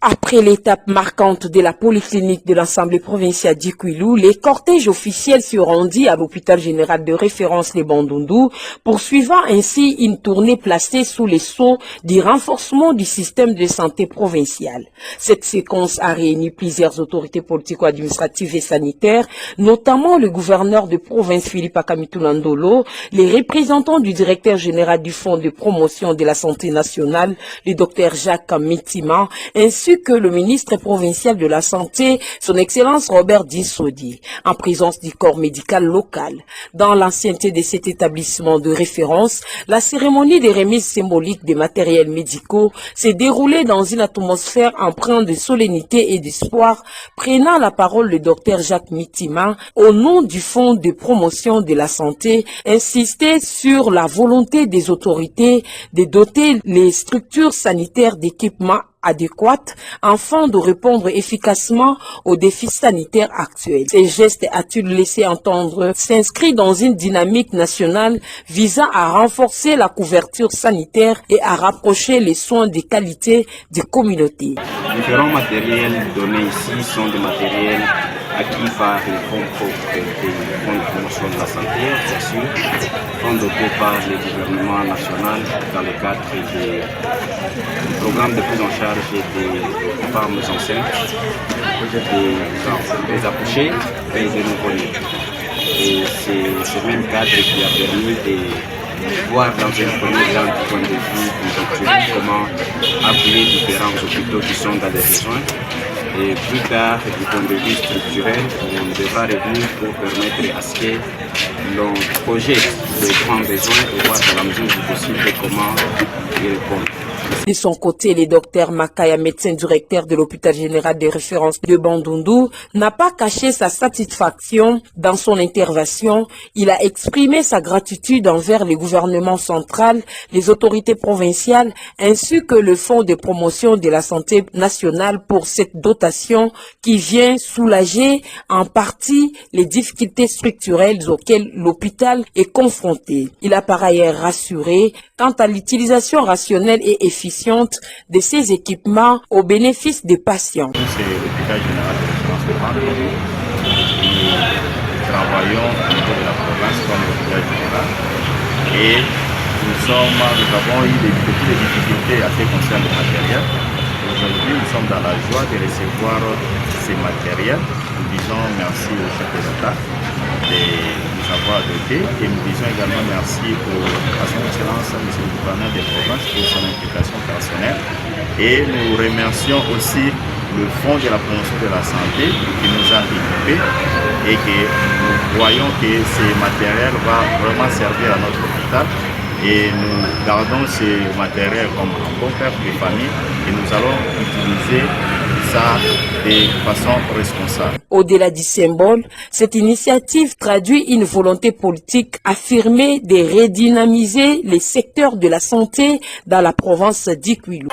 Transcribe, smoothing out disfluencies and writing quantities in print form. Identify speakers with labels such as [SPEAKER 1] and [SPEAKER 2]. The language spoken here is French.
[SPEAKER 1] Après l'étape marquante de la polyclinique de l'Assemblée provinciale d'Ikwilu, les cortèges officiels se rendit à l'hôpital général de référence Les Bandundu, poursuivant ainsi une tournée placée sous les sceaux du renforcement du système de santé provincial. Cette séquence a réuni plusieurs autorités politico-administratives et sanitaires, notamment le gouverneur de province Philippe Akamitoulandolo, les représentants du directeur général du Fonds de promotion de la santé nationale, le docteur Jacques Mitima, ainsi que le ministre provincial de la Santé, son Excellence Robert Dissodi, en présence du corps médical local. Dans l'ancienneté de cet établissement de référence, la cérémonie de remise symbolique des matériels médicaux s'est déroulée dans une atmosphère empreinte de solennité et d'espoir, prenant la parole le docteur Jacques Mitima, au nom du Fonds de promotion de la santé, insistait sur la volonté des autorités de doter les structures sanitaires d'équipements adéquate afin de répondre efficacement aux défis sanitaires actuels. Ces gestes, a-t-il laissé entendre, s'inscrivent dans une dynamique nationale visant à renforcer la couverture sanitaire et à rapprocher les soins de qualité des communautés.
[SPEAKER 2] Différents matériels donnés ici sont des matériels acquis par les fonds propres des fonds de promotion de la santé, bien sûr, fonds dotés par le gouvernement national dans le cadre du programme de prise en charge des femmes enceintes, des accouchés et des nouveau-nés. Et c'est ce même cadre qui a permis de voir dans un premier temps du point de vue du docteur comment appuyer différents hôpitaux qui sont dans les besoins. Et plus tard, du point de vue structurel, on devra revenir pour permettre à ce que l'on projette les grands besoins et voir dans la mesure du possible comment y répondre.
[SPEAKER 1] De son côté, le docteur Makaya, médecin directeur de l'hôpital général de référence de Bandundu, n'a pas caché sa satisfaction dans son intervention. Il a exprimé sa gratitude envers le gouvernement central, les autorités provinciales, ainsi que le Fonds de promotion de la santé nationale pour cette dotation qui vient soulager en partie les difficultés structurelles auxquelles l'hôpital est confronté. Il a par ailleurs rassuré quant à l'utilisation rationnelle et efficiente de ces équipements au bénéfice des patients.
[SPEAKER 3] C'est l'hôpital général de référence de Bandundu. Nous travaillons au niveau de la province comme l'hôpital général et nous avons eu des petites difficultés à ce qui concerne le matériel. Aujourd'hui, nous sommes dans la joie de recevoir ces matériels. Nous disons merci au chef de l'État de nous avoir dotés et nous disons également merci à son Excellence, M. le gouverneur des provinces pour son implication personnelle. Et nous remercions aussi le Fonds de la promotion de la santé qui nous a équipés et que nous voyons que ces matériels vont vraiment servir à notre hôpital. Et nous gardons ces matériels comme un bon père de famille et nous allons utiliser ça de façon responsable.
[SPEAKER 1] Au-delà du symbole, cette initiative traduit une volonté politique affirmée de redynamiser les secteurs de la santé dans la province d'Ikwilu.